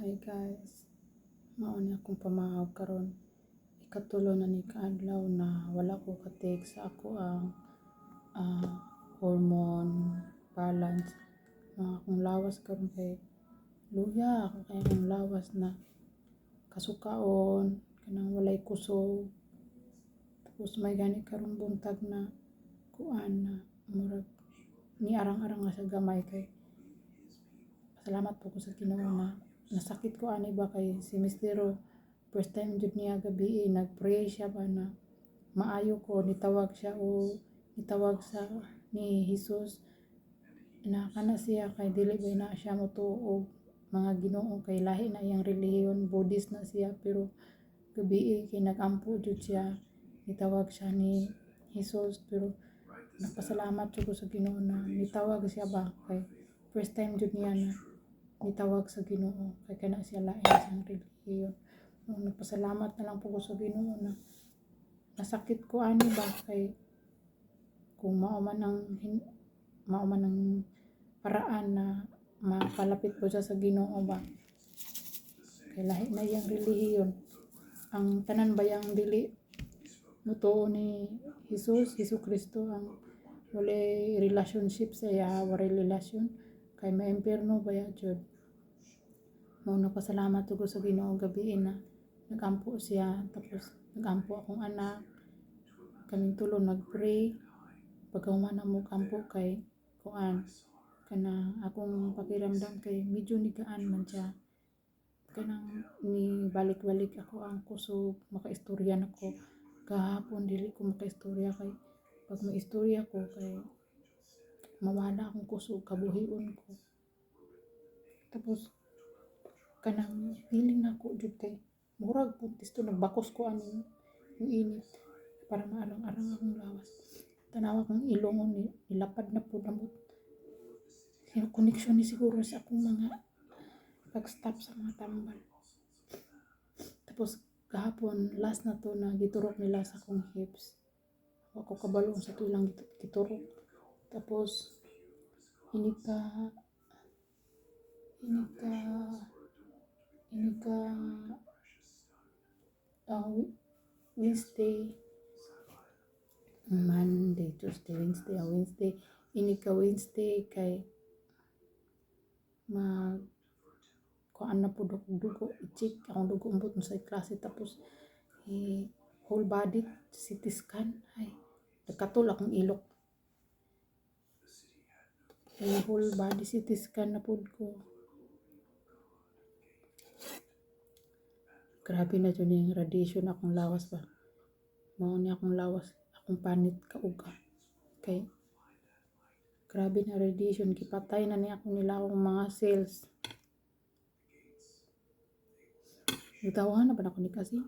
Hi guys, mao ni akong pamahaw karon. Ikatulo na ni kaadlaw na wala ko ka-take sa ako ang hormone balance. Akong lawas karon kay luya ako kay akong lawas na kasukaon kanang walay kusog. Tapos may gani karon buntag na kuan na murag ni arang-arang na sa gamay kay salamat po ko sa Ginoo na nasakit ko ani ba kay si Mistero first time jud niya gabi nagpray siya ba na maayo ko nitawag siya o nitawag sa ni Jesus na kana siya kay dili ba na siya motuog mga Ginoo kay lahi na iyang relihiyon Buddhist na siya pero gabi kay nagampo jud siya nitawag siya ni Jesus pero nagpasalamat jud ko sa Ginoo na nitawag siya ba kay first time jud niya na nitawag sa Ginoo kay kana siya lain sa relihiyon. Nagpasalamat na lang po ko sa Ginoo na nasakit ko ani ba kay kung mao man ang paraan na mapalapit ko siya sa Ginoo ba kay lahi na iyang relihiyon ang tanan bayang dili mutuo ni Jesus Kristo ang walay relationship sa iya walay relasyon kay maimpierno ba ya jud. Mao nagpasalamat ko sa Ginoo gabi na nagampo siya tapos nagampo akong anak kaming tulo nagpray pagkahuman na mo kampo kay kuan kana akong pakiramdam kay medyo nigaan man siya kanang ni balik-balik ako ang kusog makaistorya nako kahapon dili ko makaistorya kay pag maistorya ko kay mawala akong kusog kabuhion ko tapos kanang feeling nako jud kay murag buntis to nagbakos ko ani yung init para maarang-arang akong lawas tanawa kong ilongon nilapad na pud amot yung connection ni siguro sa akong mga pag-stop sa mga tambal tapos kahapon last na to na giturok nila sa akong hips ako kabalo sa tulang giturok tapos inika Wednesday, Monday, Tuesday, Wednesday, inika Wednesday kay kuan na po dugo i-check akong dugo umbot mo sa klase tapos whole body CT scan ay nagkatul akong ilok whole body CT scan na po ko grabe na dyan yung radiation akong lawas ba mao ni akong lawas akong panit kauga kay grabe na radiation kipatay na ni akong nilawang mga cells nutawahan na ba na ko ni kasi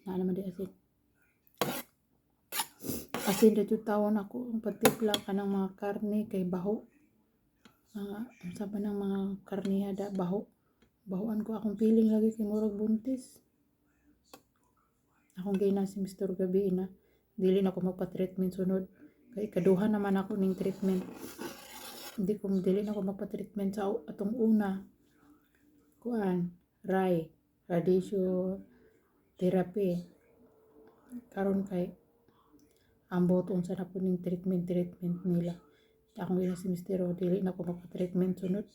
na naman di asin na jud tawon ako ang patipla kanang mga karne kay baho sa ba ng mga karnihada bahoan ko akong feeling lagi kay murag buntis akong gina si Mr. gabi na dili na ko magpa-treatment sunod kay kaduha naman ako ning treatment dili na ko magpa-treatment sa atong una kuan radiation therapy karon kay ambot unsa na po ning treatment nila akong gina si Mr. dili na ko magpa-treatment sunod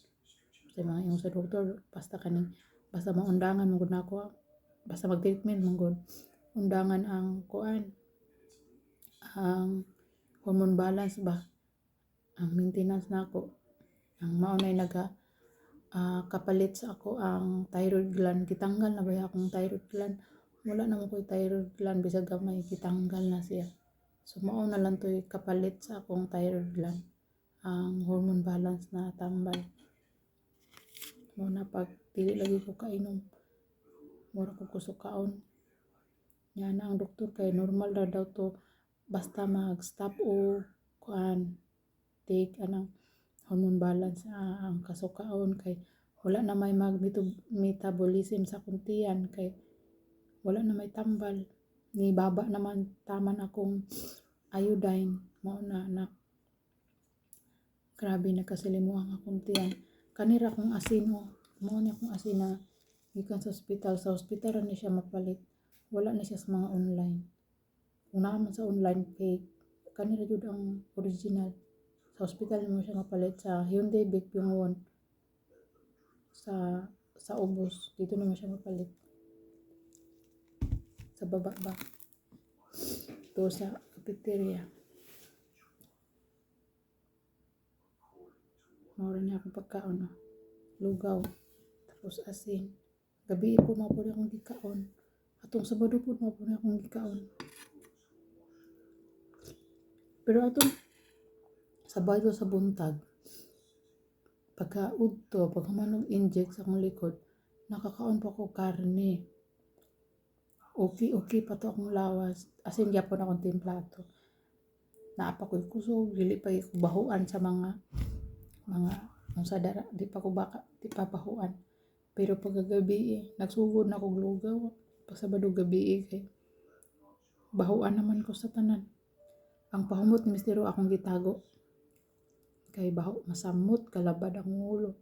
sa mga iyong sa doktor basta maundangan mo gud nako basta mag-treatment mo gud undangan ang kuan ang hormone balance ba ang maintenance nako ang mao nay kapalit sa ako ang thyroid gland gitanggal na ba akong thyroid gland wala na mo koy thyroid gland bisag gamay gitanggal na siya so mao na lang toy kapalit sa akong thyroid gland ang hormone balance na tambal mo na pag dili lagi ko kainom mura ko kusukaon yan ang doktor kay normal ra daw to basta mag-stop o kuan take anang hormone balance ang kasukaon kay wala na may metabolism sa kuntian kay wala na may tambal ni baba naman taman akong iodine mao na grabe nakasalimuang akong tiyan kanira kong asin Mao ni akong asin na gikan sa ospital ra ni siya mapalit. Wala na siya sa mga online. Kung naa man sa online fake, kani ra jud ang original. Sa ospital mo siya mapalit sa Hyundai Baekbyungon sa ubos dito naman siya mapalit sa baba ba to sa cafeteria. Mao na akong pagkaon lugaw tapos asin. Gabi po mao akong gikaon. Atong Sabado po mao akong gikaon. Pero atong Sabado sa buntag pagka human inject sa akong likod, nakakaon pa ko karne. Okay pa to akong lawas. Asin gyapon akong timplato. Naa pa ko'y kusog, dili pa ko bahuan sa mga sa dara, di pa bahuan. Pero pagkagabi nagsugod na kog lugaw. Pag Sabado gabi kay bahuan naman ko sa tanan. Ang pahumot ni Mistero akong gitago. Kay masamot kalabad ang ulo.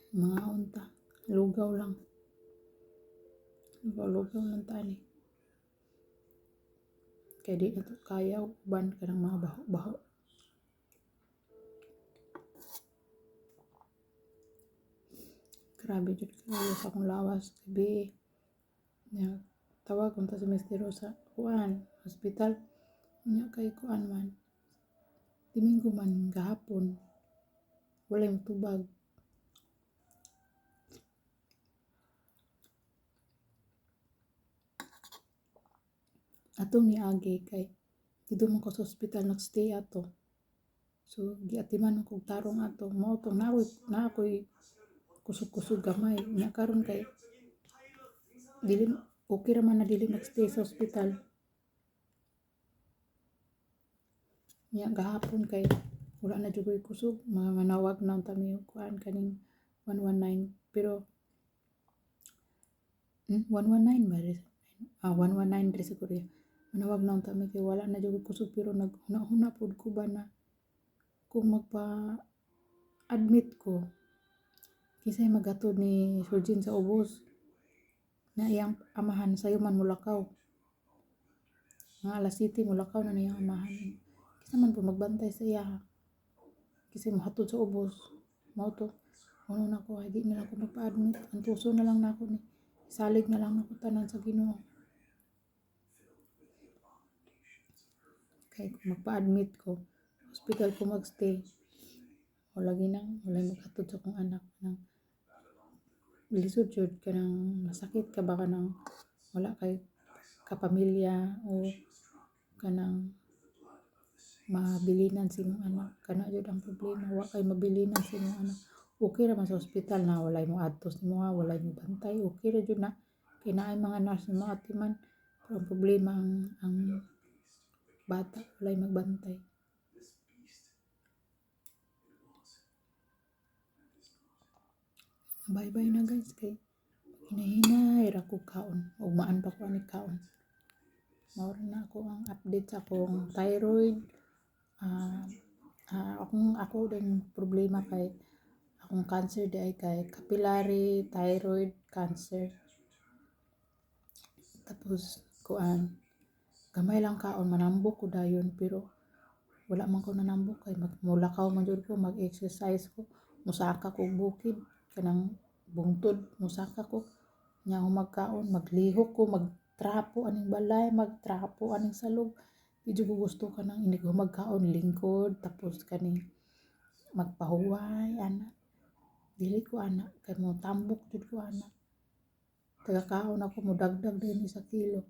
Mga unta, lugaw lang. Lugaw lang tani. Kaya di na to kaya uban ka ng mga baho-baho. Grabe jud kayo sa akong lawas gabi. Tawag ko sa Mistero sa hospital. Nya kay man. Domingo man gahapon. Walay matubag. Atong niagi kay dito man ko sa ospital nagstay ato. So giatiman kog tarong ato. Mao to na ako'y kusog-kusog gamay. Nya karon kay dili okay ra man na dili magstay sa ospital. Nya gahapon kay wala na jud ko'y kusog. Manawag na unta mi kaning 119 pero 119 ba rin? 119 rin siguro. Manawag na unta mi kay wala na jud kusog pero naghuna-huna pud ko ba na kung magpa-admit ko kisay magatod ni surgeon sa ubos na iyang amahan sayo man mulakaw. Mga alas 7 mulakaw na iyang amahan. Kisa man po magbantay sa iya. Kisay mahatod sa ubos. Mao to. Ano na ko, di na lang ako magpa-admit. Antuso na lang na ako ni. Salig na lang ako tanan sa Ginoo. Kaya kung magpa-admit ko, hospital ko magstay. Wala maghatod sa akong anak. Lisod jud ka nang masakit ka ba ka nang wala kay kapamilya o kanang mabilinan si mong anak. Kana jud ang problema. Wa kay mabilinan si mong anak. Okay ra man sa ospital na walay mo adtos nimo walay mo bantay. Okay ra jud na. Kay naay mga nurse na mga atiman. Pero ang problema ang bata walay magbantay. Bye-bye na guys kay hinahinay ra ko kaon. Ugmaan pa ko ani kaon. Mao na ako ang update sa akong thyroid. Ako din problema kay akong cancer di ay kay capillary thyroid cancer. Tapos gamay lang kaon manambok ko dayon pero wala man ko nanambok kay mulakaw man jud ko mag-exercise ko musaka ko bukid kanang bungtod musaka ko nya ako magkaon maglihok ko magtrapo aning balay magtrapo aning salog di jud ko gusto kanang inig magkaon lingkod tapos kaning magpahuway ana dili ko ana kay mo tambok jud ko ana tagakaon ako modagdag din sa kilo.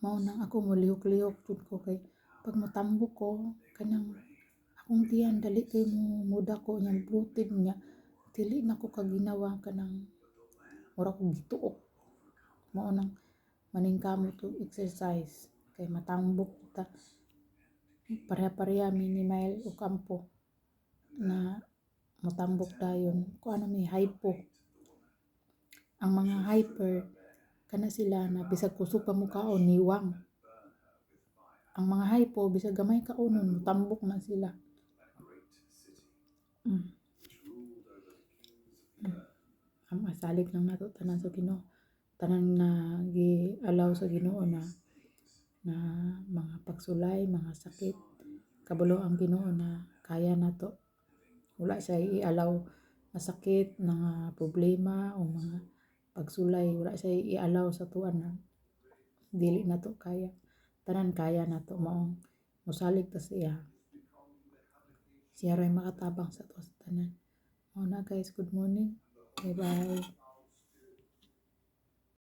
Mao nang ako molihok-lihok jud ko kay pag matambok ko kanang akong tiyan dali kay muda ko nya bloated nya dili na ko kaginawa kanang mura ko gituok. Mao nang maningkamot og exercise kay matambok ta pareha-pareha mini-mile o kampo na matambok dayon kuan mi hypo. Ang mga hyper kana sila na bisag kusog pa mo kaon niwang. ang mga hypo bisag gamay ka unon tambok na sila. Mm. Masalig lang nato tanan sa Ginoo. Tanan na gi-allow sa Ginoo na mga pagsulay, mga sakit. Kabalo ang Ginoo na kaya nato. Wala siya i-allow na sakit, mga problema o mga pagsulay. Wala siya i-allow sa tuwan na dili nato kaya. Tanan kaya nato maong musalig ta siya. Siya ray makatabang sa to sa tanan. Mao na guys, good morning. Bye bye.